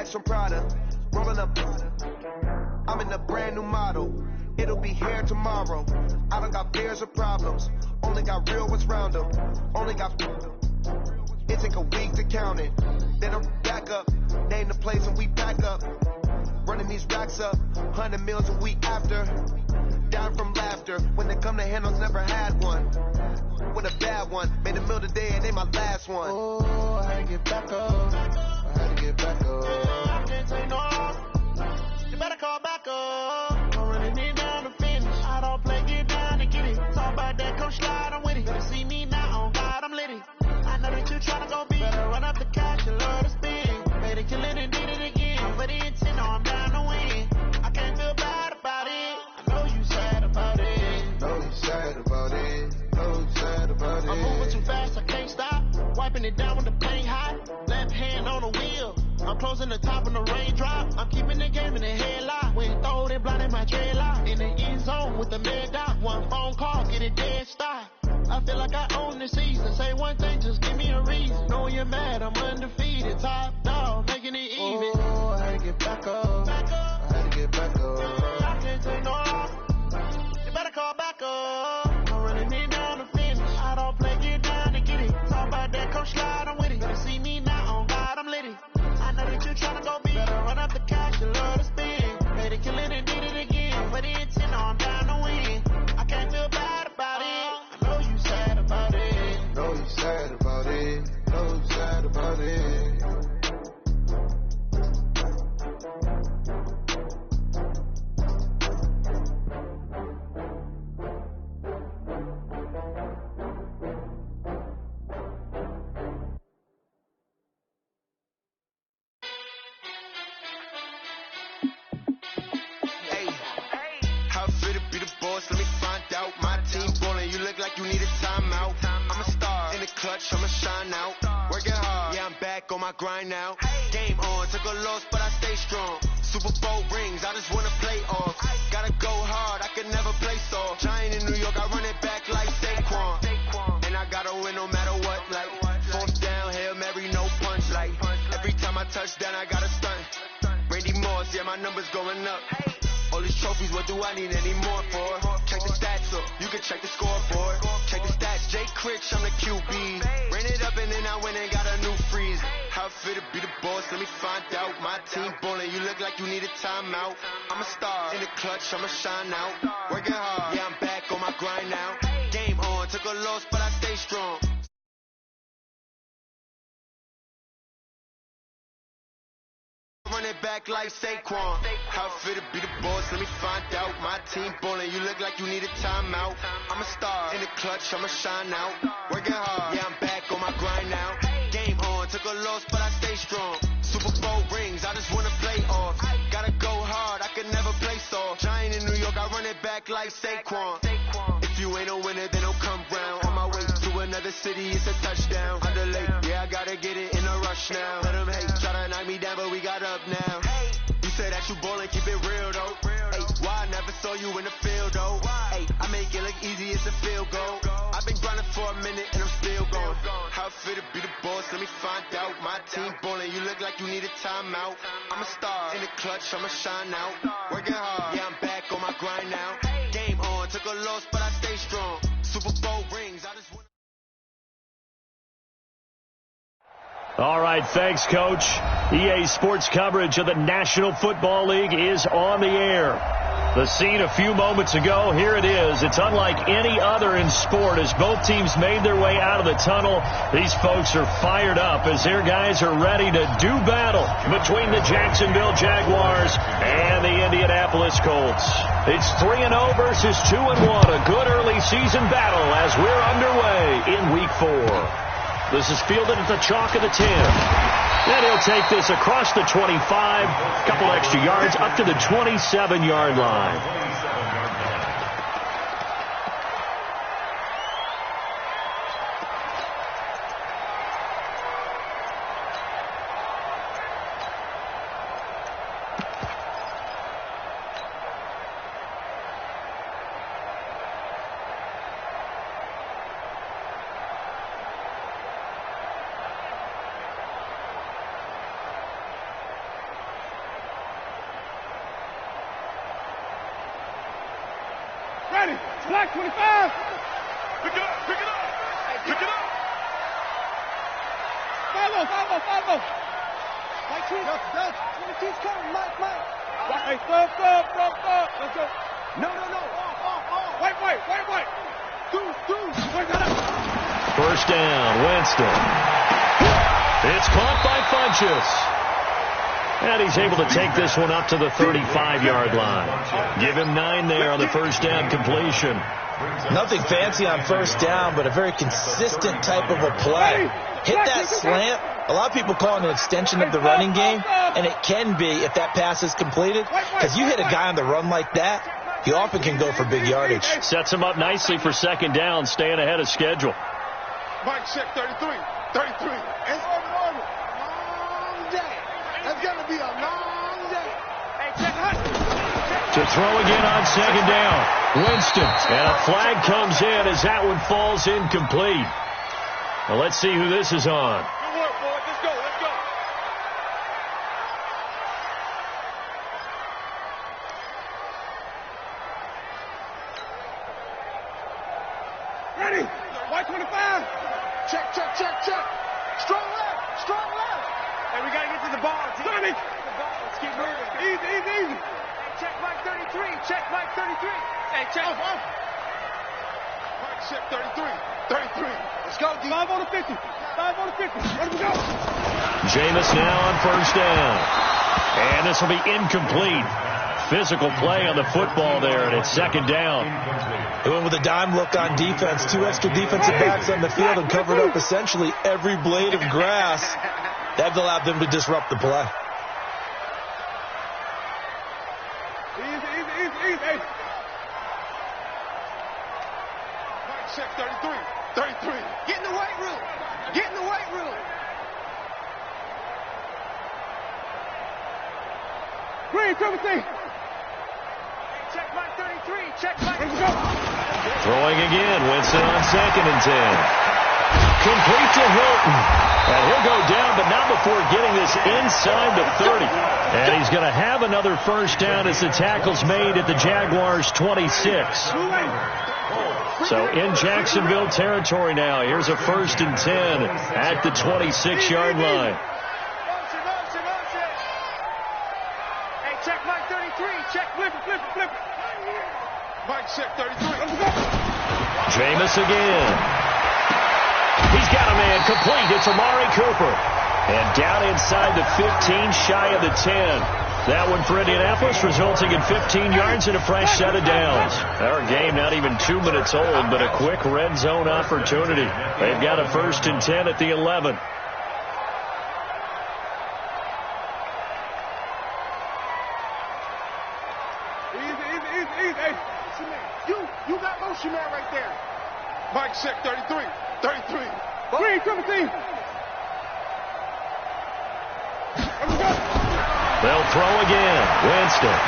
cash from Prada. Rolling up, I'm in a brand new model. It'll be here tomorrow. I don't got fears or problems. Only got real ones round them. Only got. It take a week to count it. Then I'm back up. Name the place and we pack up. Running these racks up. 100 meals a week after. Down from laughter. When they come to handles, never had one. With a bad one. Made a meal today and they my last one. Oh, I had to get back up. I had to get back up. I can't take no off. You better call back up. I'm running it down to finish. I don't play, get down and get it. Talk about that, come slide, I'm with it. Better see me now, on God, I'm litty. I know that you tryna go big. Better run up the cash and love to spin. Better kill it and did it again. I'm for the intent, no, I'm down to win. I can't feel bad about it. I know you sad about it. Know you sad about it. Know you sad about it. I'm moving too fast, I can't stop. Wiping it down with the paint hot. Left hand on the wheel. I'm closing the top when the raindrop. I'm keeping the game in the headlock. When throw it, blinding my dreadlock. In the end zone with the mad dot. One phone call, get it dead stop. I feel like I own the season. Say one thing, just give me a reason. Knowing you're mad, I'm undefeated. Top dog, making it even. Oh, I had to get back up. Back up. I had to get back up. I can't take no off. You better call back up. I'm running it down to finish. I don't play, get down and get it. Talk about that, come slide, I'm with it. Better see me now, on God, I'm litty. I know that you tryna go big. Better run up the cash and love to spin. Better kill it and did it again. But the intent, no, I'm down to win. I can't feel bad about it. I know you sad about it. Know you sad about it. Know you sad about it. Let me find out. My team ballin', you look like you need a timeout. I'm a star in the clutch, I'ma shine out. Working hard, yeah, I'm back on my grind now. Game on, took a loss, but I stay strong. Super Bowl rings, I just wanna play off. Gotta go hard, I can never play soft. Giant in New York, I run it back like Saquon. And I gotta win no matter what, like fourth down, Hail Mary, no punch. Like every time I touch down, I gotta stunt. Randy Moss, yeah, my numbers going up. All these trophies, what do I need any more for? Check the stats up, you can check the scoreboard. Check the stats, Jay Critch, I'm the QB. Ran it up and then I went and got a new freeze. How it feel to be the boss, let me find out. My team ballin', you look like you need a timeout. I'm a star in the clutch, I'ma shine out. Working hard, yeah, I'm back on my grind now. Game on, took a loss, but I stay strong. Run it back like Saquon. How it feel to be the boss, let me find out. My team ballin', you look like you need a timeout. I'm a star in the clutch, I'ma shine out. Working hard, yeah, I'm back on my grind now. Game on, took a loss, but I stay strong. Super Bowl rings, I just wanna play off. Gotta go hard, I can never play soft. Giant in New York, I run it back like Saquon. If you ain't a winner, then don't come round. On my way to another city, it's a touchdown. I delay, yeah, I gotta get it in a rush now. Let them hate, try to knock me down, but we got up now. You say that you ballin', keep it real though. Hey, why I never saw you in the field though? Hey, I make it look easy, it's a field goal. I've been grinding for a minute and I'm still going. How it feel to be the boss, let me find out. My team ballin', you look like you need a timeout. I'm a star in the clutch, I'ma shine out. Working hard, yeah, I'm back on my grind now. Game on, took a loss, but I stay strong. Super Bowl rings, I just want. All right, thanks, Coach. EA Sports coverage of the National Football League is on the air. The scene a few moments ago, here it is. It's unlike any other in sport as both teams made their way out of the tunnel. These folks are fired up as their guys are ready to do battle between the Jacksonville Jaguars and the Indianapolis Colts. It's 3-0 versus 2-1, a good early season battle as we're underway in Week 4. This is fielded at the chalk of the 10. And he'll take this across the 25, a couple extra yards up to the 27-yard line. Black 25. Pick it up. Pick it up. Pick it up. Follow. Mike, 22's coming. Mike. Hey, stop. Let's go. No. Wait. Dude. First down, Winston. It's caught by Funchess. And he's able to take this one up to the 35-yard line. Give him 9 there on the first down completion. Nothing fancy on first down, but a very consistent type of a play. Hit that slant. A lot of people call it an extension of the running game, and it can be if that pass is completed. Because you hit a guy on the run like that, he often can go for big yardage. Sets him up nicely for second down, staying ahead of schedule. Mike, check 33. It's over. Long day. That's going to be a long day. Hey, check hot. To throw again on second down. Winston. And a flag comes in as that one falls incomplete. Well, let's see who this is on. Good work, boys. Let's go. Ready? White 25. Check. Strong left. Hey, we got to get to the ball. Let's keep moving. Easy. Hey, check Mike 33. Hey, check. Off. Mike, check 33. Let's go, D. 5 on the 50. Where do we go? Jameis now on first down. And this will be incomplete. Physical play on the football there, and it's second down. They went with a dime look on defense. 2 extra defensive backs on the field and covered up essentially every blade of grass. That allowed them to disrupt the play. Easy. Mike, check 33. Get in the weight room. Green, come see. Check Mike 33. Let's go. Throwing again. Winston on second and 10. Complete to Hilton. And he'll go down, but not before getting this inside the 30. And he's going to have another first down as the tackle's made at the Jaguars' 26. So in Jacksonville territory now. Here's a first and 10 at the 26-yard line. Hey, check Mike 33. Check, flip it. Mike, check 33. Jameis again. He's got a man complete. It's Amari Cooper. And down inside the 15, shy of the 10. That one for Indianapolis, resulting in 15 yards and a fresh set of downs. Our game not even 2 minutes old, but a quick red zone opportunity. They've got a first and 10 at the 11. Easy. Hey, you got motion man right there. Mike, check 33. Green, come see. They'll throw again. Winston.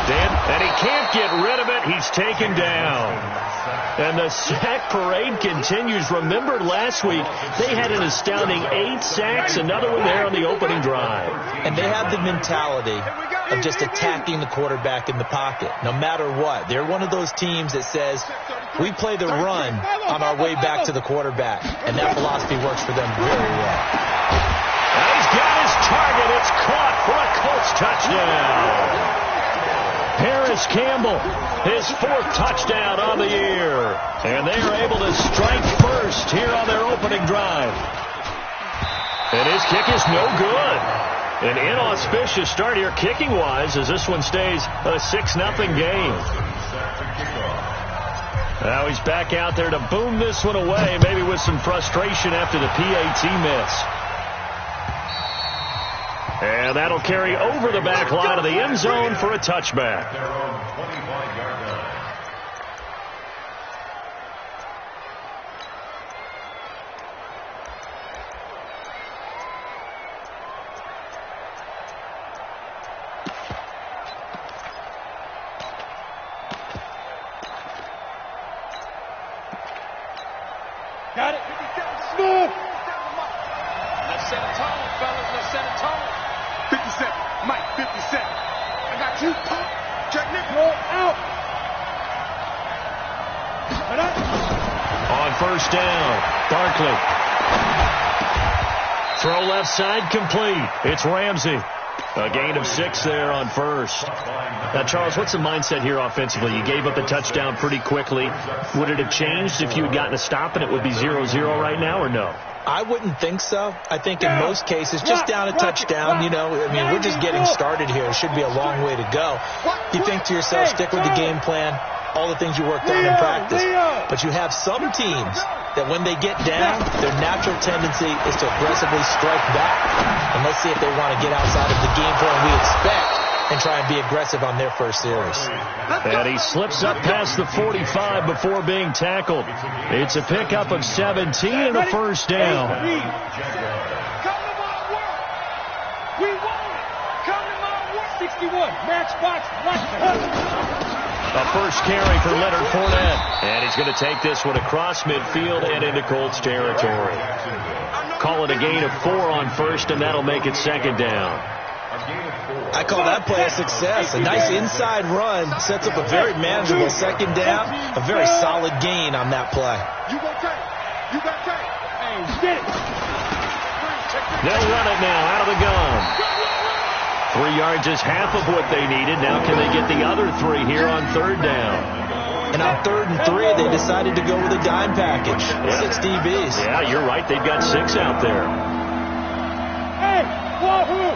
And he can't get rid of it. He's taken down. And the sack parade continues. Remember last week, they had an astounding 8 sacks, another one there on the opening drive. And they have the mentality of just attacking the quarterback in the pocket, no matter what. They're one of those teams that says, we play the run on our way back to the quarterback. And that philosophy works for them very well. And he's got his target. It's caught for a Colts touchdown. Harris Campbell, his 4th touchdown on the year. And they are able to strike first here on their opening drive. And his kick is no good. An inauspicious start here kicking-wise as this one stays a 6-0 game. Now he's back out there to boom this one away, maybe with some frustration after the PAT miss. And that'll carry over the back line of the end zone for a touchback. Got it. Smooth. Let's set a tone, fellas. Let's set a tone. 57. Mike, 57. I got you. Check Nick. Roll out. On first down, Barkley. Throw left side complete. It's Ramsey. A gain of 6 there on first. Now, Charles, what's the mindset here offensively? You gave up a touchdown pretty quickly. Would it have changed if you had gotten a stop and it would be 0-0 right now, or no? I wouldn't think so. I think in most cases, just down a touchdown, we're just getting started here. It should be a long way to go. You think to yourself, stick with the game plan, all the things you worked on in practice. But you have some teams that when they get down, their natural tendency is to aggressively strike back. And let's see if they want to get outside of the game plan we expect and try and be aggressive on their first series. And he slips up past the 45 before being tackled. It's a pickup of 17 and a first down. Come to my work. We want it. Come to my work. 61. Matchbox. A first carry for Leonard Fournette. And he's going to take this one across midfield and into Colts territory. Call it a gain of 4 on first, and that'll make it second down. I call that play a success. A nice inside run sets up a very manageable second down. A very solid gain on that play. They'll run it now out of the gun. 3 yards is half of what they needed. Now can they get the other 3 here on third down? And on 3rd and 3, they decided to go with a dime package. 6 DBs. Yeah, you're right. They've got 6 out there. Hey, Wahoo!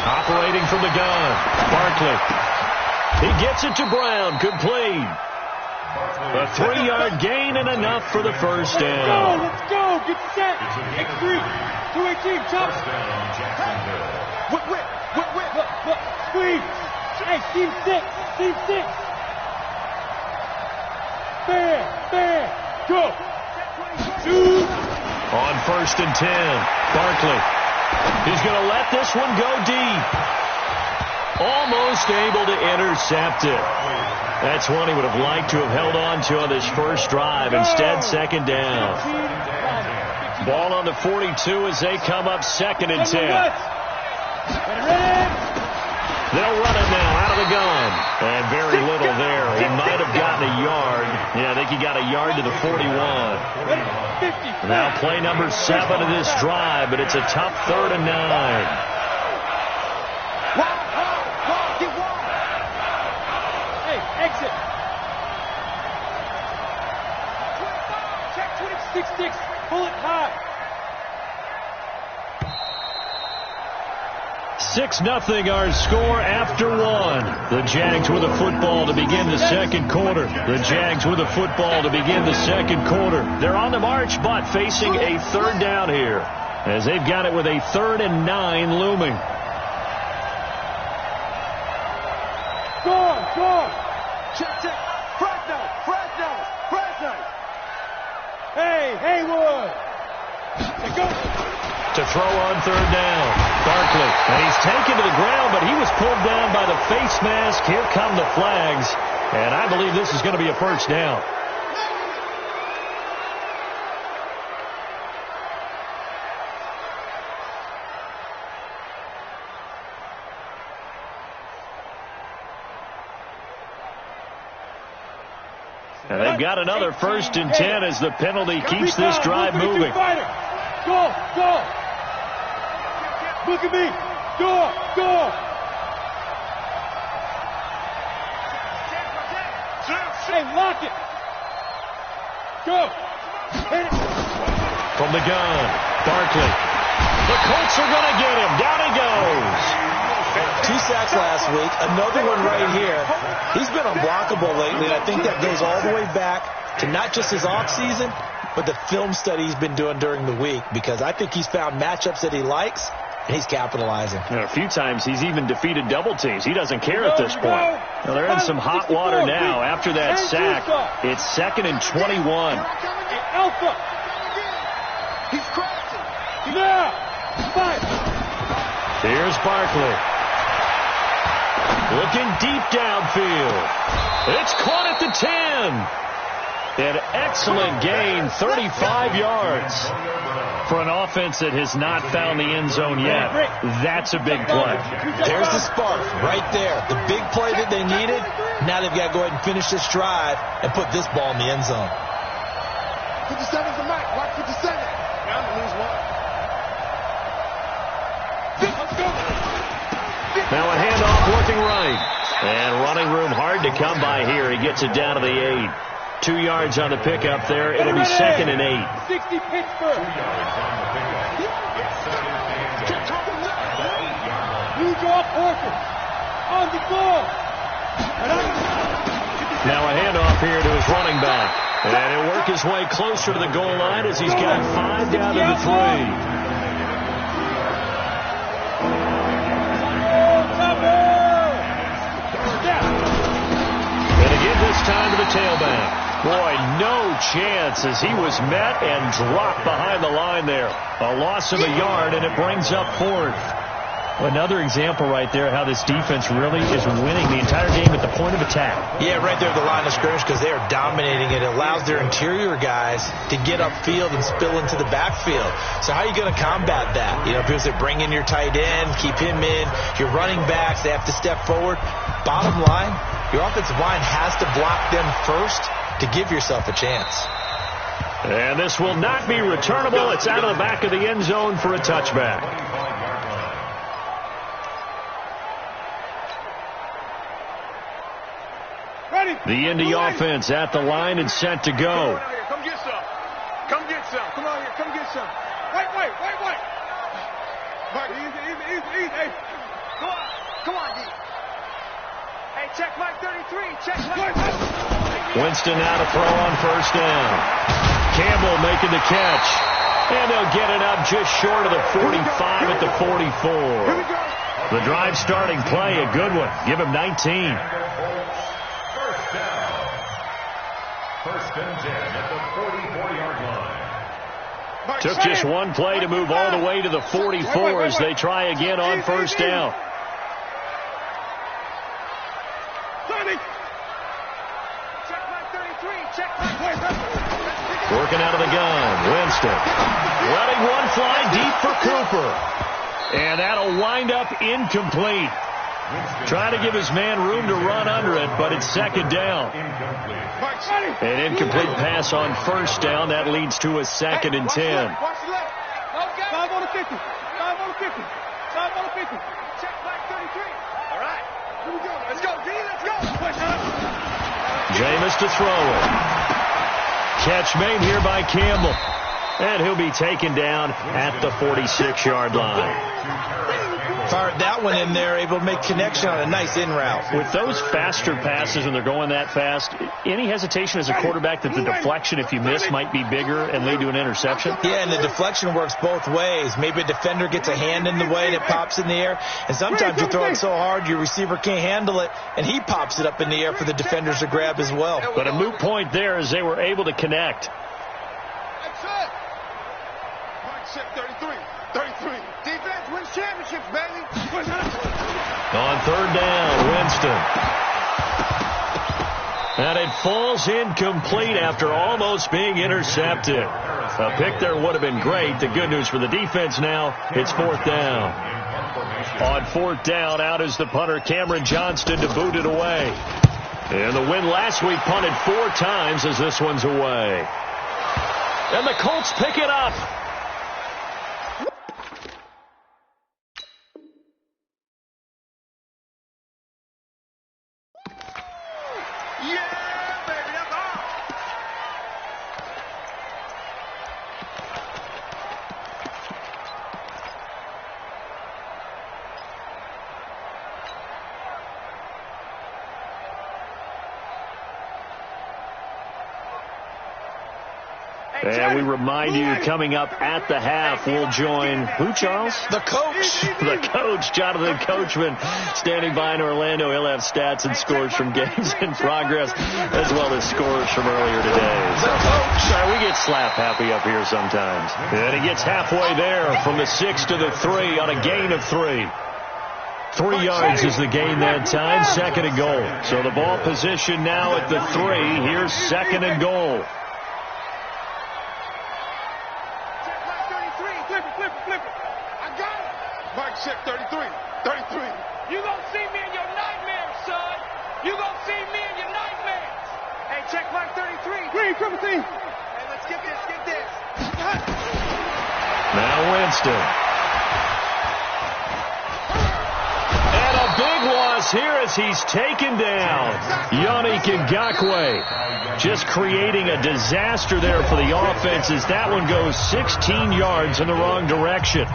Operating from the gun. Barkley. He gets it to Brown. Complete. A 3-yard gain and enough for the first down. Let's go. Get set. X3. 218. Chop. Whip. Squeeze. Hey, team 6. Team 6. Fair. Go. 2. On 1st and 10. Barkley. He's going to let this one go deep. Almost able to intercept it. That's one he would have liked to have held on to on this first drive. Instead, second down. Ball on the 42 as they come up 2nd and 10. They'll run it now out of the gun. And very little there. He might have gotten a yard. Yeah, I think he got a yard to the 41. Now play number 7 of this drive, but it's a tough 3rd and 9. Hey, exit. Check 26. Pull it high. 6-0 our score after 1. The Jags with the football to begin the second quarter. The Jags with the football to begin the second quarter. They're on the march, but facing a 3rd down here as they've got it with a 3rd and 9 looming. Go. Check. Fresno. Hey, Haywood. Go. To throw on 3rd down. Barkley. And he's taken to the ground, but he was pulled down by the face mask. Here come the flags. And I believe this is going to be a first down. And they've got another 1st and 10 as the penalty keeps this drive moving. Go. Look at me. Go. Hey, lock it. Go. Hit it. From the gun, Barkley. The Colts are going to get him. Down he goes. 2 sacks last week. Another one right here. He's been unblockable lately, and I think that goes all the way back to not just his offseason, but the film study he's been doing during the week, because I think he's found matchups that he likes, and he's capitalizing. And a few times he's even defeated double teams. He doesn't care at this point. Now they're in some hot water now after that sack. It's 2nd and 21. Alpha. He's crashing. Now. Fight. Here's Barkley. Looking deep downfield. It's caught at the 10. An excellent gain, 35 yards. For an offense that has not found the end zone yet, that's a big play. There's the spark right there. The big play that they needed. Now they've got to go ahead and finish this drive and put this ball in the end zone. 57's the mark. Watch 57. Now to lose one. Let's go. Now a handoff looking right. And running room hard to come by here. He gets it down to the 8. 2 yards on the pickup there. It'll be 2nd and 8. 60 Pittsburgh. New draw Porter. On the ball. Now a handoff here to his running back. And he'll work his way closer to the goal line as he's got 5 down to the 3. This time to the tailback. Boy, no chance as he was met and dropped behind the line there. A loss of a yard, and it brings up 4th. Another example right there how this defense really is winning the entire game at the point of attack. Yeah, right there at the line of scrimmage because they are dominating it. It allows their interior guys to get upfield and spill into the backfield. So how are you going to combat that? You know, because they bring in your tight end, keep him in. Your running backs, they have to step forward. Bottom line, your offensive line has to block them first to give yourself a chance. And this will not be returnable. It's out of the back of the end zone for a touchback. The Indy offense at the line and set to go. Come get some. Come get some. Come on here. Come get some. Wait. Mark, easy. Hey. Come on, D. Hey, check Mike 33. Check Mike. Winston now to throw on 1st down. Campbell making the catch. And they'll get it up just short of the 45 at the 44. The drive starting play, a good one. Give him 19. First and 10 at the 44-yard line. Took just one play to move all the way to the 44 as they try again on 1st down. Working out of the gun, Winston. Letting one fly deep for Cooper. And that'll wind up incomplete. Trying to give his man room to run under it, but it's 2nd down. An incomplete pass on 1st down. That leads to a 2nd and 10. Watch the left. 5 on the 50. 5 on the 50. 5 on the 50. Check Mike 33. All right. Here we go. Let's go, D. Let's go. Jameis to throw it. Catch made here by Campbell. And he'll be taken down at the 46-yard line. Fired that one in there, able to make connection on a nice in route. With those faster passes and they're going that fast, any hesitation as a quarterback that the deflection, if you miss, might be bigger and lead to an interception? Yeah, and the deflection works both ways. Maybe a defender gets a hand in the way and it pops in the air. And sometimes you throw it so hard your receiver can't handle it, and he pops it up in the air for the defenders to grab as well. But a moot point there as they were able to connect. That's it. Mike check 33. 33. Defense wins championships, baby. On 3rd down, Winston. And it falls incomplete after almost being intercepted. A pick there would have been great. The good news for the defense now, it's 4th down. On 4th down, out is the punter, Cameron Johnston, to boot it away. And the win last week punted 4 times as this one's away. And the Colts pick it up. And we remind you, coming up at the half, we'll join who, Charles? The coach. The coach, Jonathan Coachman, standing by in Orlando. He'll have stats and scores from games in progress, as well as scores from earlier today. The coach. We get slap happy up here sometimes. And he gets halfway there from the 6 to the 3 on a gain of 3. 3 yards is the gain that time, 2nd and goal. So the ball position now at the 3. Here's 2nd and goal. Flip it. I got it. Mike, check 33. 33. You gonna see me in your nightmares, son. You gonna see me in your nightmares. Hey, check Mike 33. Green, triple team. Hey, let's get this. Now Winston. And a big loss here as he's taken down. Yannick Ngakoue just creating a disaster there for the offense as that one goes 16 yards in the wrong direction.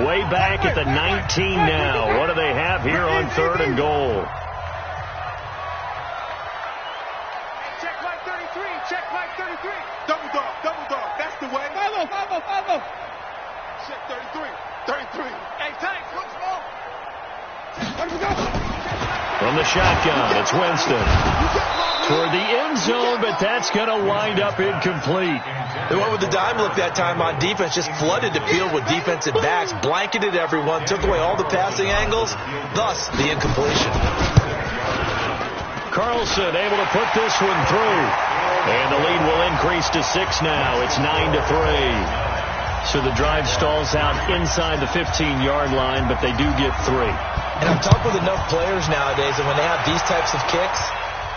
Way back at the 19 now. What do they have here on 3rd and goal? Check Mike 33. Check Mike 33. Double dog. That's the way. Follow. Check 33. 33. Hey, Tank, what's wrong? From the shotgun, it's Winston. Toward the end zone, but that's going to wind up incomplete. They went with the dime look that time on defense, just flooded the field with defensive backs, blanketed everyone, took away all the passing angles, thus the incompletion. Carlson able to put this one through. And the lead will increase to 6 now. It's 9-3. So the drive stalls out inside the 15-yard line, but they do get 3. And I've talked with enough players nowadays that when they have these types of kicks,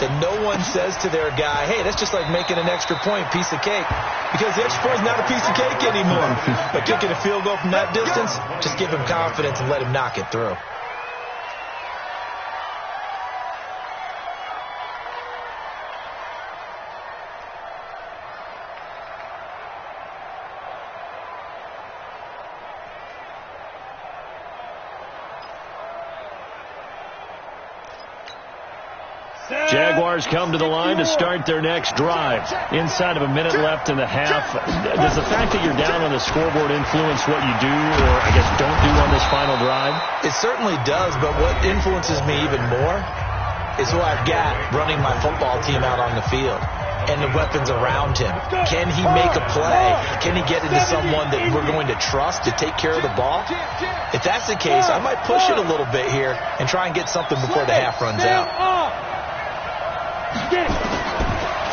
that no one says to their guy, hey, that's just like making an extra point, piece of cake. Because the extra point is not a piece of cake anymore. But kicking a field goal from that distance, just give him confidence and let him knock it through. Jaguars come to the line to start their next drive. Inside of a minute left in the half. Does the fact that you're down on the scoreboard influence what you do, or I guess don't do on this final drive? It certainly does, but what influences me even more is who I've got running my football team out on the field and the weapons around him. Can he make a play? Can he get into someone that we're going to trust to take care of the ball? If that's the case, I might push it a little bit here and try and get something before the half runs out.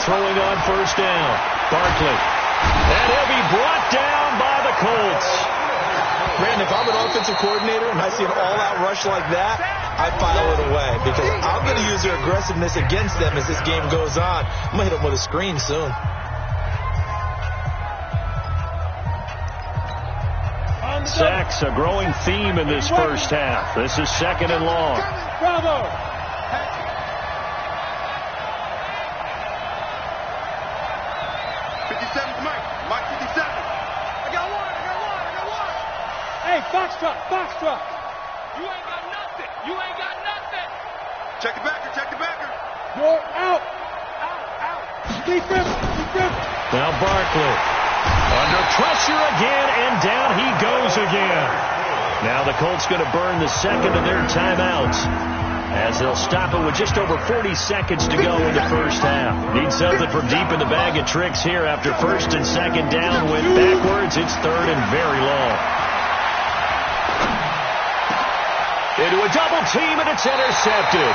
Throwing on 1st down. Barkley. And he'll be brought down by the Colts. Brandon, if I'm an offensive coordinator and I see an all-out rush like that, I file it away because I'm going to use their aggressiveness against them as this game goes on. I'm going to hit them with a screen soon. Sacks, a growing theme in this first half. This is 2nd and long. Bravo. 57's Mike. Mike 57. I got one. Hey, box truck. You ain't got nothing. Check the backer. You're out. Defense. Now Barkley. Under pressure again, and down he goes again. Now the Colts going to burn the 2nd of their timeouts as they'll stop it with just over 40 seconds to go in the first half. Need something from deep in the bag of tricks here after 1st and 2nd down. Went backwards. It's 3rd and very long. Into a double team, and it's intercepted.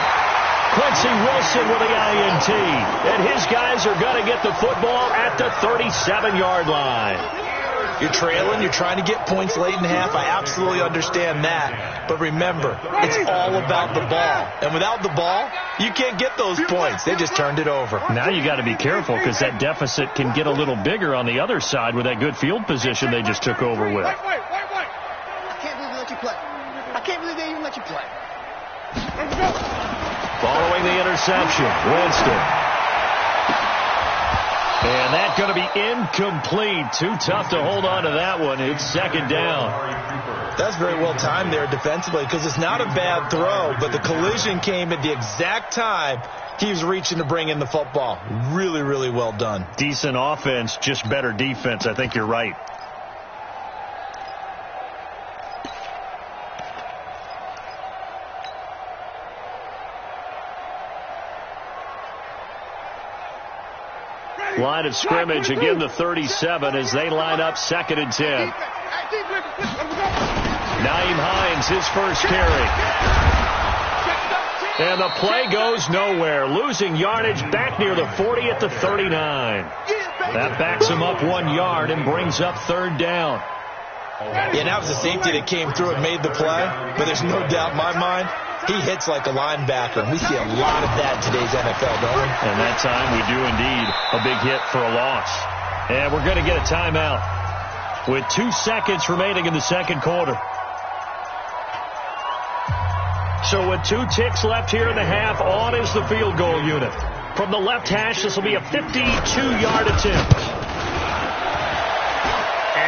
Quincy Wilson with the INT. And his guys are going to get the football at the 37-yard line. You're trailing. You're trying to get points late in the half. I absolutely understand that. But remember, it's all about the ball. And without the ball, you can't get those points. They just turned it over. Now you got to be careful because that deficit can get a little bigger on the other side with that good field position they just took over with. Wait. I can't believe they let you play. I can't believe they even let you play. Following the interception, Winston. And that's going to be incomplete. Too tough to hold on to that one. It's 2nd down. That's very well timed there defensively because it's not a bad throw, but the collision came at the exact time he was reaching to bring in the football. Really, really well done. Decent offense, just better defense. I think you're right. line of scrimmage. Again, the 37 as they line up 2nd and 10. Nyheim Hines, his first carry. And the play goes nowhere. Losing yardage back near the 40 at the 39. That backs him up 1 yard and brings up 3rd down. Yeah, that was the safety that came through and made the play. But there's no doubt in my mind, he hits like a linebacker. And we see a lot of that in today's NFL, don't we? And that time we do indeed. A big hit for a loss. And we're going to get a timeout with 2 seconds remaining in the 2nd quarter. So with 2 ticks left here in the half, on is the field goal unit. From the left hash, this will be a 52-yard attempt.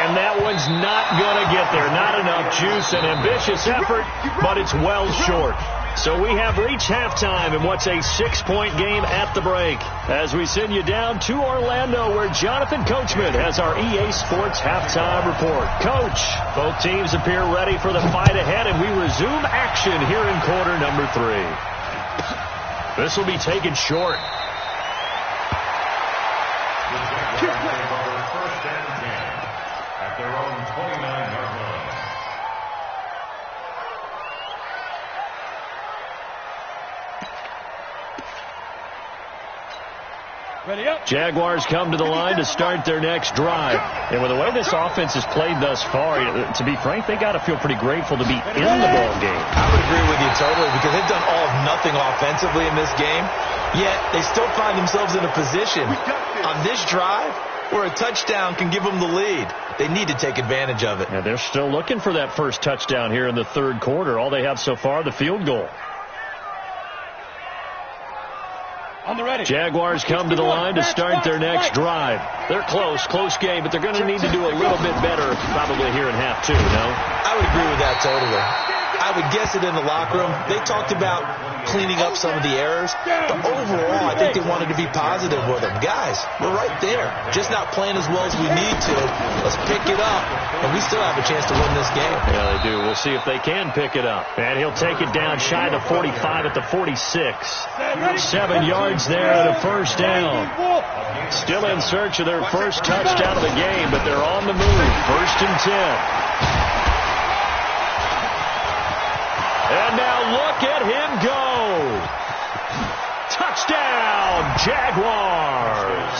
And that one's not going to get there. Not enough juice, an ambitious effort, but it's well short. So we have reached halftime in what's a 6-point game at the break. As we send you down to Orlando, where Jonathan Coachman has our EA Sports halftime report. Coach, both teams appear ready for the fight ahead, and we resume action here in quarter number 3. This will be taken short. First and 10 at their own 29-yard line. Jaguars come to the line to start their next drive. And with the way this offense has played thus far, to be frank, they got to feel pretty grateful to be in the ball game. I would agree with you totally, because they've done all of nothing offensively in this game, yet they still find themselves in a position on this drive where a touchdown can give them the lead. They need to take advantage of it. And they're still looking for that first touchdown here in the 3rd quarter. All they have so far, the field goal. Jaguars come to the line to start their next drive. They're close game, but they're going to need to do a little bit better probably here in half 2, no? I would agree with that totally. I would guess it in the locker room. They talked about cleaning up some of the errors, but overall, I think they wanted to be positive with them. Guys, we're right there. Just not playing as well as we need to. Let's pick it up, and we still have a chance to win this game. Yeah, they do. We'll see if they can pick it up. And he'll take it down shy of the 45 at the 46. 7 yards there and a first down. Still in search of their first touchdown of the game, but they're on the move. 1st and 10. And now look at him go. Touchdown, Jaguars.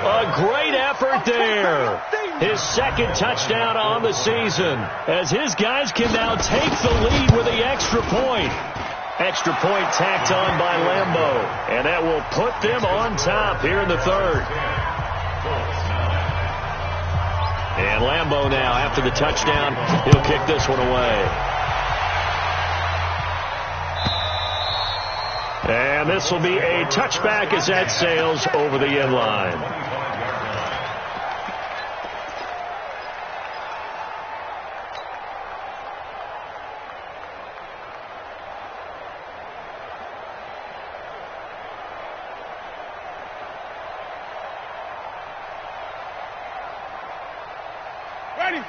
A great effort there. His 2nd touchdown on the season, as his guys can now take the lead with the extra point. Extra point tacked on by Lambeau, and that will put them on top here in the 3rd. And Lambeau now, after the touchdown, he'll kick this one away. And this will be a touchback as that sails over the end line.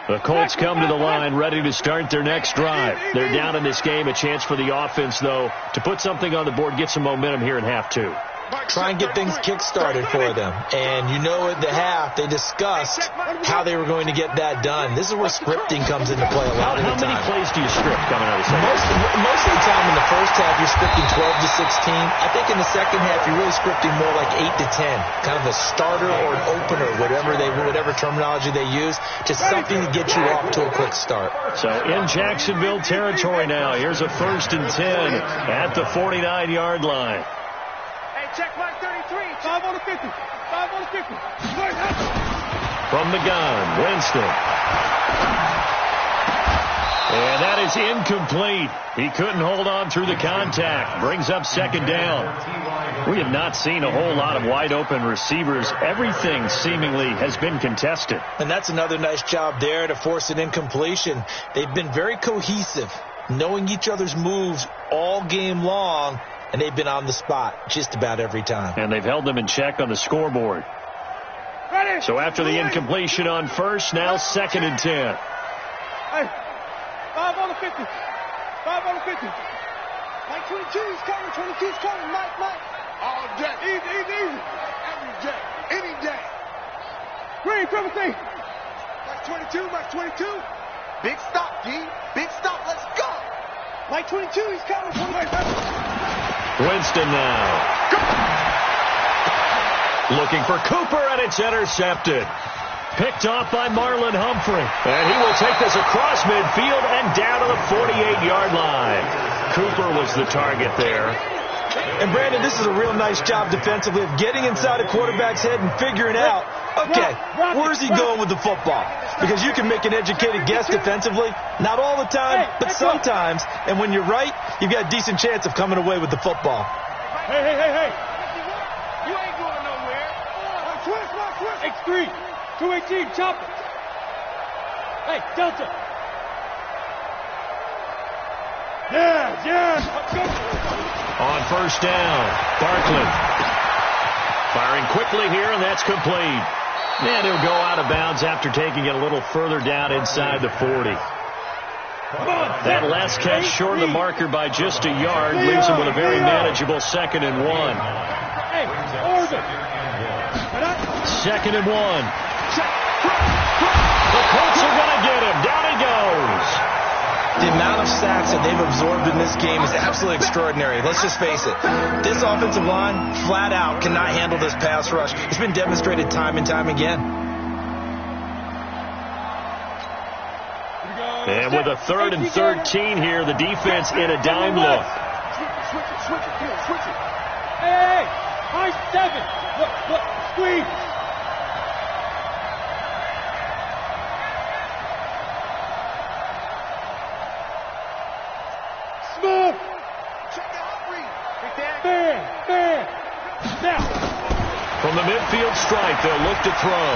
The Colts come to the line ready to start their next drive. They're down in this game. A chance for the offense, though, to put something on the board, get some momentum here in half 2. Try and get things kick-started for them. And you know at the half, they discussed how they were going to get that done. This is where scripting comes into play a lot of the time. How many plays do you script coming out of the second? Most of the time in the first half, you're scripting 12 to 16. I think in the second half, you're really scripting more like 8 to 10. Kind of a starter or an opener, whatever terminology they use, just something to get you off to a quick start. So in Jacksonville territory now, here's a 1st and 10 at the 49-yard line. Check mark 33. 5 on the 50. 5 on the 50. From the gun, Winston. And that is incomplete. He couldn't hold on through the contact. Brings up 2nd down. We have not seen a whole lot of wide-open receivers. Everything seemingly has been contested. And that's another nice job there to force an incompletion. They've been very cohesive, knowing each other's moves all game long. And they've been on the spot just about every time. And they've held them in check on the scoreboard. So after the incompletion on 1st, now 2nd and 10. Hey, 5 on the 50. 5 on the 50. Mike 22's coming. 22's coming. Mike. Oh, Jack. Easy. Every Jack. Any day. Green, triple T. Mike 22, Mike 22. Big stop, D. Big stop. Let's go. Mike 22, he's coming. Winston now. Looking for Cooper, and it's intercepted. Picked off by Marlon Humphrey. And he will take this across midfield and down to the 48-yard line. Cooper was the target there. And, Brandon, this is a real nice job defensively of getting inside a quarterback's head and figuring out, okay, where's he going with the football? Because you can make an educated guess defensively. Not all the time, but sometimes. And when you're right, you've got a decent chance of coming away with the football. Hey. You ain't going nowhere. Twist. X3. 218, chop it. Hey, Delta. Yeah. On first down, Barkley. Firing quickly here, and that's complete. And he'll go out of bounds after taking it a little further down inside the 40. That last catch short of the marker by just a yard leaves him with a very manageable 2nd and 1. Hey, Orbit. 2nd and 1. The Colts are going to get him. Down he goes. The amount of sacks that they've absorbed in this game is absolutely extraordinary. Let's just face it. This offensive line, flat out, cannot handle this pass rush. It's been demonstrated time and time again. And with a 3rd and 13 here, the defense in a dime look. Switch it. Hey, high 7. Look, squeeze. Smooth. Check out Reed. Fair. Now. From the midfield stripe, they'll look to throw.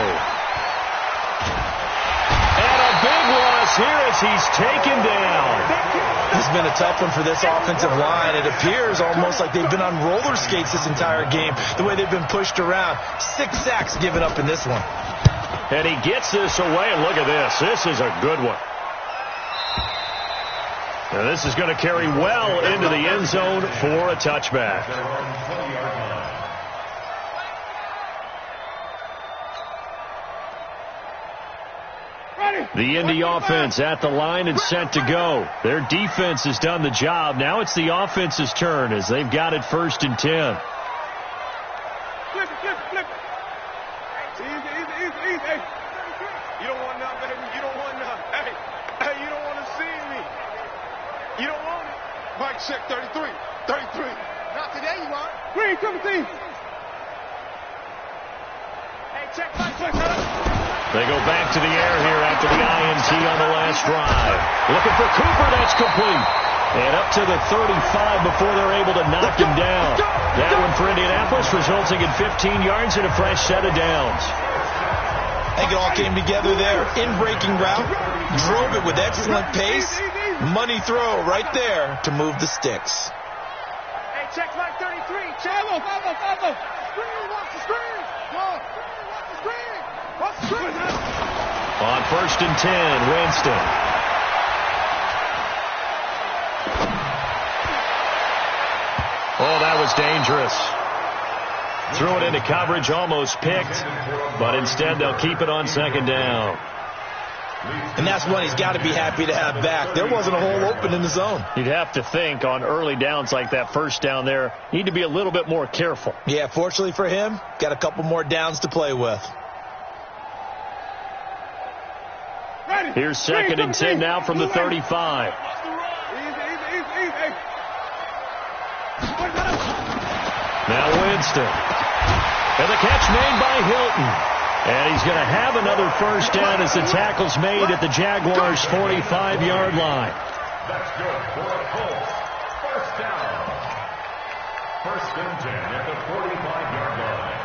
And a big loss here as he's taken down. This has been a tough one for this offensive line. It appears almost like they've been on roller skates this entire game, the way they've been pushed around. 6 sacks given up in this one. And he gets this away, and look at this. This is a good one. And this is going to carry well into the end zone for a touchback. The Indy offense at the line and set to go. Their defense has done the job. Now it's the offense's turn as they've got it 1st and 10. Flip it. Easy. You don't want none, baby. You don't want none. Hey, you don't want to see me. You don't want it. Mike, check 33. Not today, you want. Green, triple T. Hey, check Mike. They go back to the air here after the INT on the last drive. Looking for Cooper, that's complete. And up to the 35 before they're able to knock him down. That one for Indianapolis resulting in 15 yards and a fresh set of downs. I think it all came together there. In-breaking route, drove it with excellent pace. Money throw right there to move the sticks. Hey, check Mike 33. Check. Screen, watch the screen. Watch the screen. On 1st and 10, Winston. Oh, that was dangerous. Threw it into coverage, almost picked, but instead they'll keep it on 2nd down. And that's one he's got to be happy to have back. There wasn't a hole open in the zone. You'd have to think on early downs like that 1st down there, need to be a little bit more careful. Yeah, fortunately for him, got a couple more downs to play with. Here's 2nd and 10 now from the 35. Now Winston. And the catch made by Hilton. And he's going to have another 1st down as the tackle's made at the Jaguars' 45-yard line. That's good for the Colts. 1st down. 1st and 10 at the 45-yard line.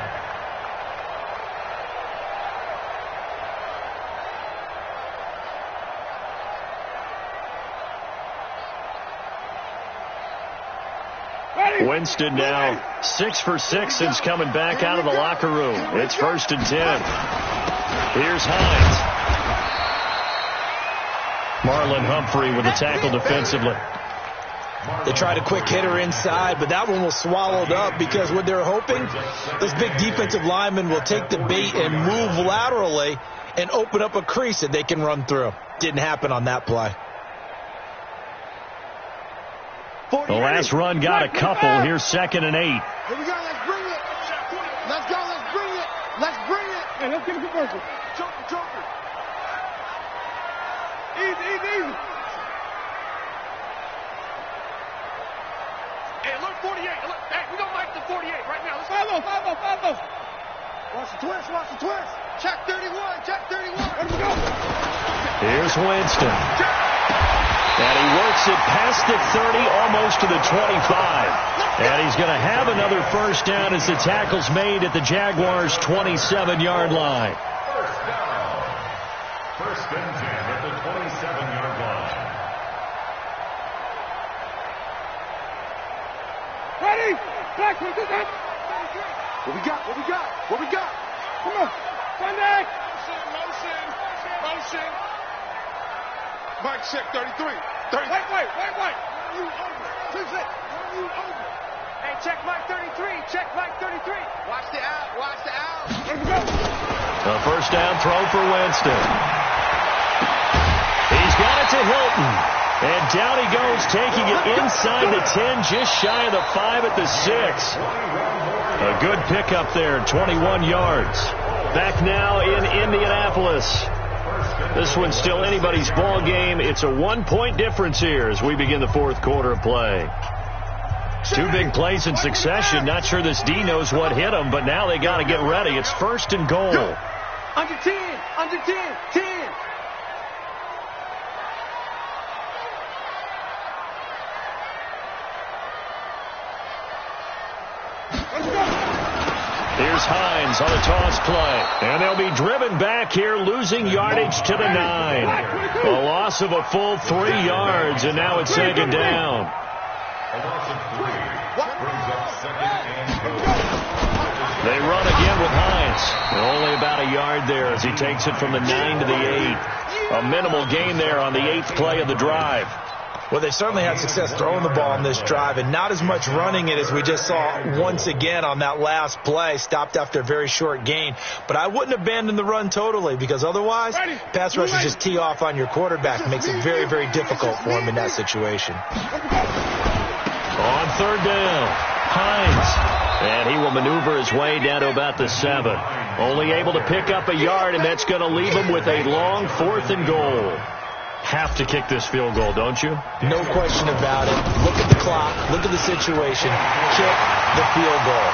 Winston now 6 for 6 since coming back out of the locker room. It's 1st and 10. Here's Hines. Marlon Humphrey with the tackle defensively. They tried a quick hitter inside, but that one was swallowed up because what they're hoping, this big defensive lineman will take the bait and move laterally and open up a crease that they can run through. Didn't happen on that play. The last run got a couple. Here's 2nd and 8. Here we go. Let's bring it. Let's go. Let's bring it. Let's bring it. Hey, let's get a conversion. Choker. Easy. Hey, look, 48. Look, hey, we don't like the 48 right now. Let's Follow. Watch the twist. Check 31. There we go. Here's Winston. And he works it past the 30, almost to the 25. And he's going to have another first down as the tackle's made at the Jaguars' 27-yard line. First and 10 at the 27-yard line. Ready? Back to the net. What we got? Come on. Sunday. Motion. Mike, check 33. Wait. Hey, check Mike 33. Watch the out. Let's go. A first down throw for Winston. He's got it to Hilton. And down he goes, taking it inside the 10, just shy of the 5 at the 6. A good pickup there, 21 yards. Back now in Indianapolis. This one's still anybody's ball game. It's a 1-point difference here as we begin the fourth quarter of play. 2 big plays in succession. Not sure this D knows what hit them, but now they got to get ready. It's 1st and goal. Under 10. Here's Hines on the toss play. And they'll be driven back here, losing yardage to the 9. A loss of a full 3 yards, and now it's 2nd down. A loss of 3 brings up 2nd and goal. They run again with Hines. Only about a yard there as he takes it from the 9 to the 8. A minimal gain there on the 8th play of the drive. Well, they certainly had success throwing the ball on this drive and not as much running it as we just saw once again on that last play. Stopped after a very short gain. But I wouldn't abandon the run totally because otherwise, pass rushers just tee off on your quarterback. It makes it very, very difficult for him in that situation. On 3rd down, Hines. And he will maneuver his way down to about the 7. Only able to pick up a yard, and that's going to leave him with a long 4th and goal. Have to kick this field goal, don't you? No question about it. Look at the clock. Look at the situation. Kick the field goal.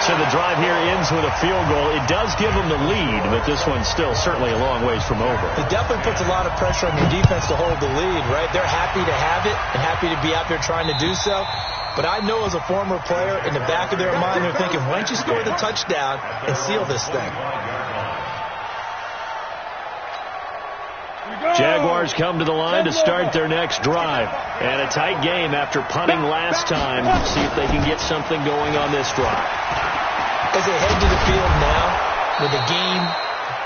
So the drive here ends with a field goal. It does give them the lead, but this one's still certainly a long ways from over. It definitely puts a lot of pressure on your defense to hold the lead, right? They're happy to have it and happy to be out there trying to do so. But I know as a former player, in the back of their mind, they're thinking, why don't you score the touchdown and seal this thing? Jaguars come to the line to start their next drive. And a tight game after punting last time. See if they can get something going on this drive. As they head to the field now, with the game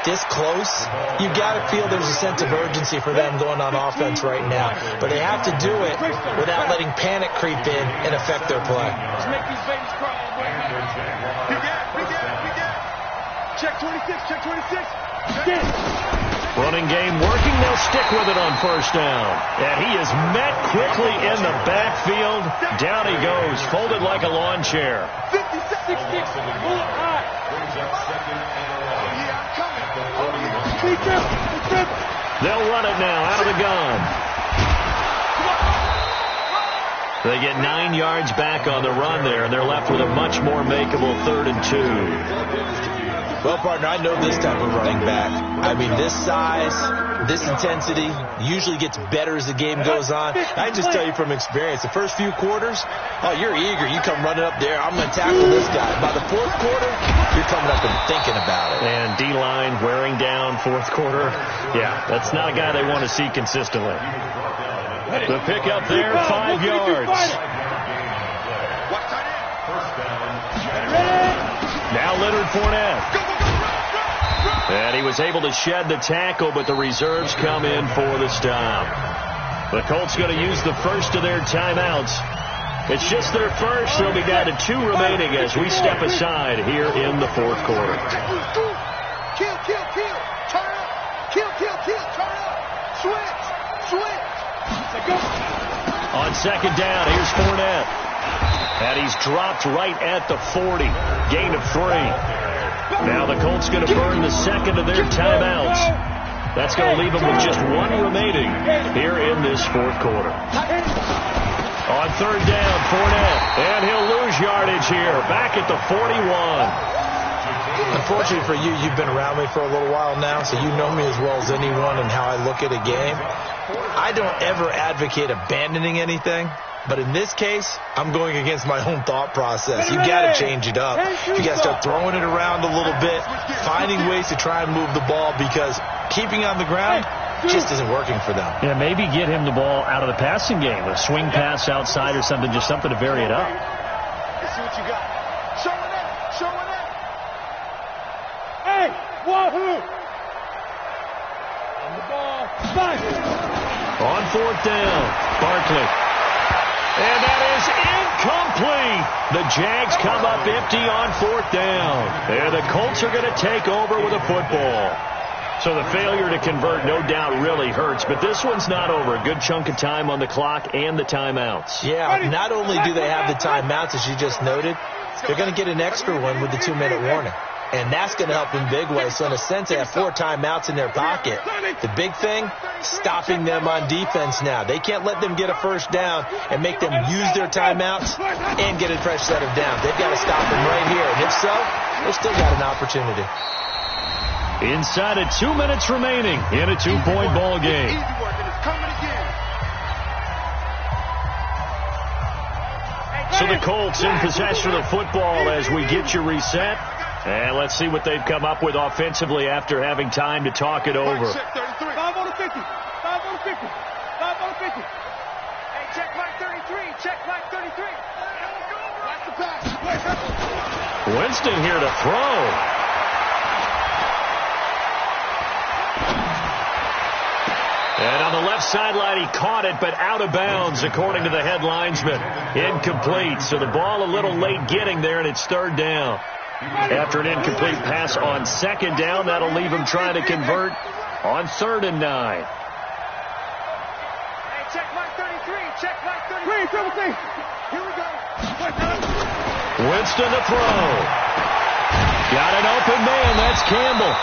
this close, you've got to feel there's a sense of urgency for them going on offense right now. But they have to do it without letting panic creep in and affect their play. Let's make these babies cry. Check 26. Running game working. They'll stick with it on 1st down. And he is met quickly in the backfield. Down he goes, folded like a lawn chair. 56. They'll run it now out of the gun. They get 9 yards back on the run there, and they're left with a much more makeable 3rd and 2. Well, partner, I know this type of running back. I mean, this size, this intensity usually gets better as the game goes on. I just tell you from experience, the first few quarters, oh, you're eager. You come running up there. I'm going to tackle this guy. By the 4th quarter, you're coming up and thinking about it. And D-line wearing down 4th quarter. Yeah, that's not a guy they want to see consistently. The pick up there, 5 yards. Now Leonard Fournette. And he was able to shed the tackle, but the reserves come in for the stop. The Colts going to use the first of their timeouts. It's just their first. They'll be down to 2 remaining as we step aside here in the fourth quarter. Kill, kill, kill. Turn up. Kill, kill, kill. Turn up. Switch. On second down, here's Fournette. And he's dropped right at the 40. Gain of 3. Now the Colts going to burn the second of their timeouts. That's going to leave them with just 1 remaining here in this fourth quarter. On third down, Fournette. And he'll lose yardage here. Back at the 41. Unfortunately for you, you've been around me for a little while now, so you know me as well as anyone and how I look at a game. I don't ever advocate abandoning anything, but in this case, I'm going against my own thought process. You got to change it up. You got to start throwing it around a little bit, finding ways to try and move the ball, because keeping on the ground just isn't working for them. Yeah, maybe get him the ball out of the passing game, a swing pass outside or something, just something to vary it up. Let's see what you got. Showing that. Hey, wahoo! On the ball. Nice. On fourth down, Barkley. And that is incomplete. The Jags come up empty on fourth down. And the Colts are going to take over with a football. So the failure to convert, no doubt, really hurts. But this one's not over. A good chunk of time on the clock and the timeouts. Yeah, not only do they have the timeouts, as you just noted, they're going to get an extra one with the 2-minute warning. And that's going to help in big ways. So in a sense, they have 4 timeouts in their pocket. The big thing, stopping them on defense now. They can't let them get a first down and make them use their timeouts and get a fresh set of downs. They've got to stop them right here. And if so, they've still got an opportunity. Inside of 2 minutes remaining in a 2-point ball game. So the Colts in possession of the football as we get you reset. And let's see what they've come up with offensively after having time to talk it over. 5 on the 50. 5 on the 50. 5 on the 50. Hey, check mark 33. Check mark 33. That's the pass. Winston here to throw. And on the left sideline, he caught it, but out of bounds, according to the head linesman. Incomplete. So the ball a little late getting there, and it's third down. After an incomplete pass on second down, that'll leave him trying to convert on 3rd and 9. Hey, check mark 33. Check mark 33. Here we go. Winston to throw. Got an open man. That's Campbell.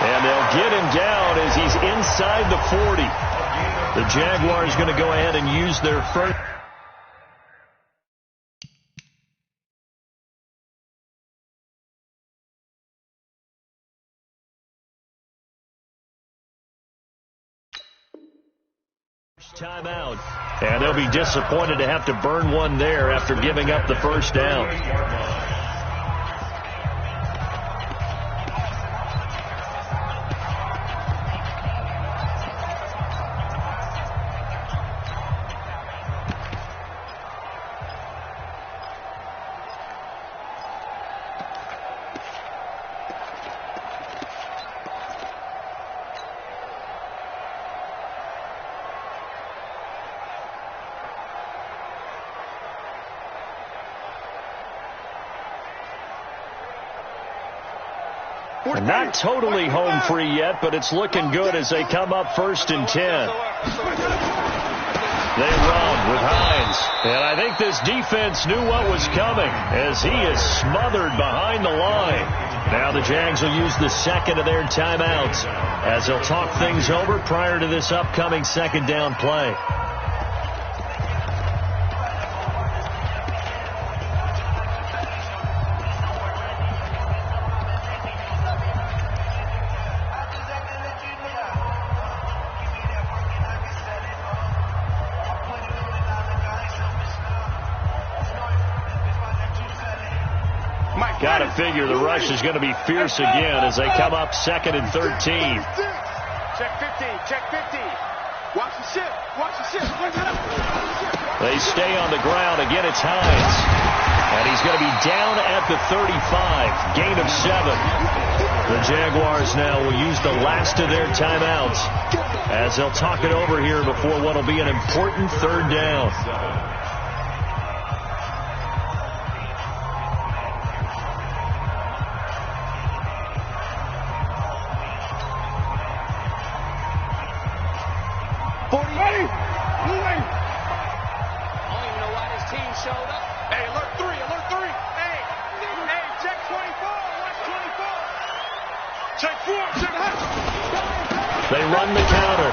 And they'll get him down as he's inside the 40. The Jaguars going to go ahead and use their first. Timeout. And they'll be disappointed to have to burn one there after giving up the first down. Not totally home free yet, but it's looking good as they come up 1st and 10. They run with Hines. And I think this defense knew what was coming as he is smothered behind the line. Now the Jags will use the second of their timeouts as they'll talk things over prior to this upcoming second down play. Got to figure the rush is going to be fierce again as they come up 2nd and 13. Check 50. Check 50. Watch the ship. Watch the ship. They stay on the ground. Again, it's Hines. And he's going to be down at the 35. Gain of 7. The Jaguars now will use the last of their timeouts as they'll talk it over here before what will be an important third down. Ready? Moving. I don't even know why this team showed up. Hey, alert 3, alert 3. Hey, check 24, watch 24. Check 4, check high. They run the counter.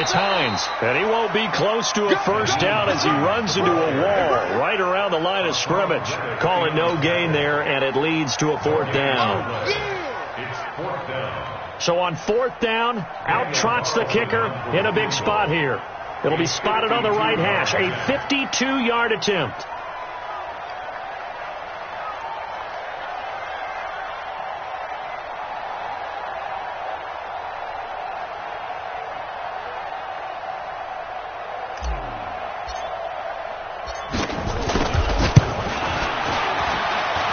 It's Hines, and he won't be close to a first down as he runs into a wall right around the line of scrimmage. Call it no gain there, and it leads to a fourth down. It's fourth down. So on fourth down, out trots the kicker in a big spot here. It'll be spotted on the right hash, a 52-yard attempt.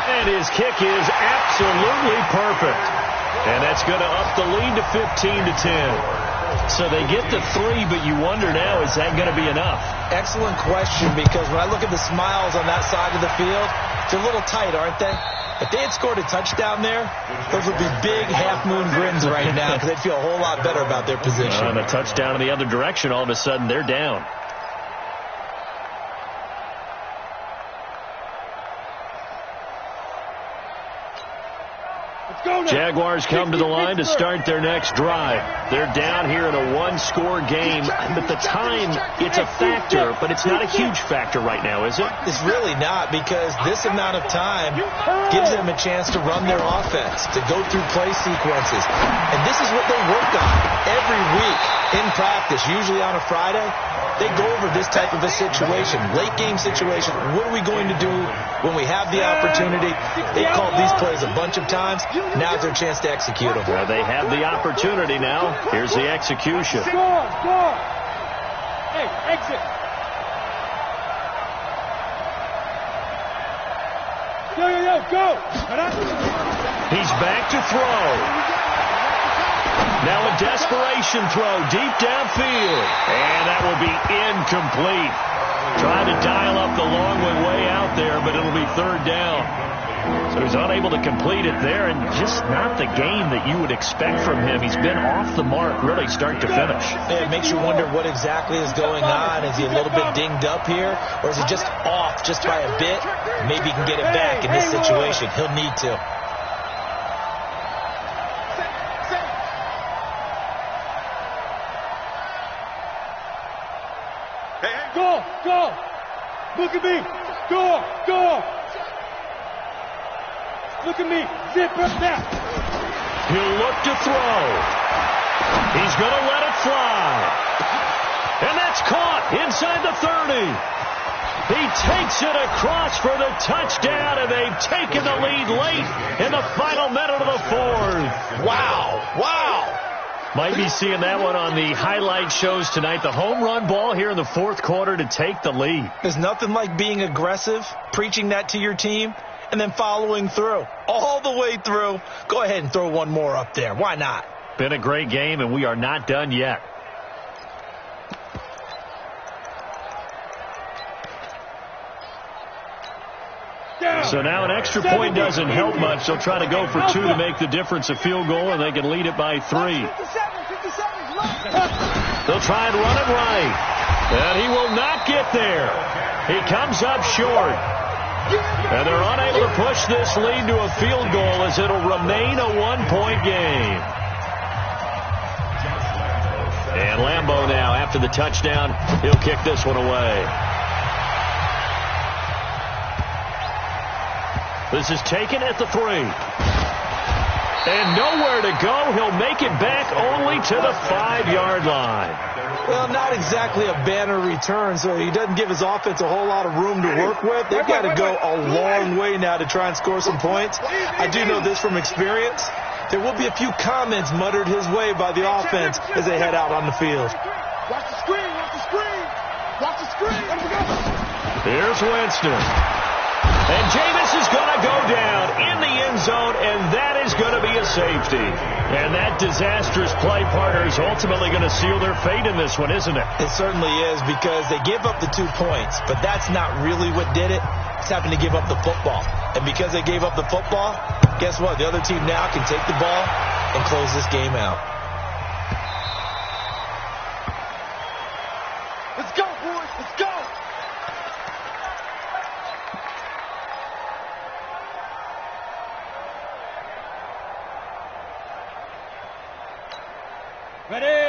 And his kick is absolutely perfect. And that's going to up the lead to 15-10. So they get to 3, but you wonder now, is that going to be enough? Excellent question, because when I look at the smiles on that side of the field, they're a little tight, aren't they? If they had scored a touchdown there, those would be big half-moon grins right now because they'd feel a whole lot better about their position. And a touchdown in the other direction, all of a sudden they're down. Jaguars come to the line to start their next drive. They're down here in a one-score game. But the time, it's a factor, but it's not a huge factor right now, is it? It's really not, because this amount of time gives them a chance to run their offense, to go through play sequences. And this is what they work on every week in practice, usually on a Friday. They go over this type of a situation, late-game situation. What are we going to do when we have the opportunity? They've called these plays a bunch of times. Now's their chance to execute them. Well, they have the opportunity now. Here's the execution. Score! Hey, exit! Yo, go! He's back to throw. Now a desperation throw deep downfield. And that will be incomplete. Trying to dial up the long way out there, but it'll be third down. So he's unable to complete it there, and just not the game that you would expect from him. He's been off the mark really start to finish. It makes you wonder what exactly is going on. Is he a little bit dinged up here, or is he just off just by a bit? Maybe he can get it back in this situation. He'll need to. Go! Look at me! Go! Look at me! Zip up that! He'll look to throw. He's going to let it fly. And that's caught inside the 30. He takes it across for the touchdown, and they've taken the lead late in the final minute of the fourth. Wow! Might be seeing that one on the highlight shows tonight. The home run ball here in the fourth quarter to take the lead. There's nothing like being aggressive, preaching that to your team, and then following through. All the way through. Go ahead and throw one more up there. Why not? Been a great game, and we are not done yet. So now an extra point doesn't help much. They'll try to go for 2 to make the difference a field goal, and they can lead it by 3. They'll try and run it right. And he will not get there. He comes up short. And they're unable to push this lead to a field goal as it'll remain a one-point game. And Lambeau now, after the touchdown, he'll kick this one away. This is taken at the 3. And nowhere to go. He'll make it back only to the 5-yard line. Well, not exactly a banner return, so he doesn't give his offense a whole lot of room to work with. They've got to go a long way now to try and score some points. I do know this from experience. There will be a few comments muttered his way by the offense as they head out on the field. Watch the screen! Watch the screen! Here's Winston. And Jameis is going to go down in the end zone, and that is going to be a safety. And that disastrous play, partner, is ultimately going to seal their fate in this one, isn't it? It certainly is, because they gave up the 2 points, but that's not really what did it. It's happened to give up the football. And because they gave up the football, guess what? The other team now can take the ball and close this game out. Let's go, boys. Let's go.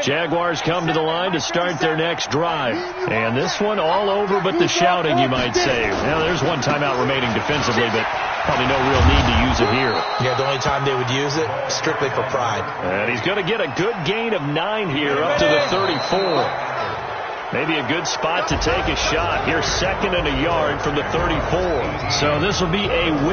Jaguars come to the line to start their next drive. And this one all over but the shouting, you might say. Now, there's one timeout remaining defensively, but probably no real need to use it here. Yeah, the only time they would use it, strictly for pride. And he's going to get a good gain of 9 here up to the 34. Maybe a good spot to take a shot. Here's 2nd and a yard from the 34. So this will be a win.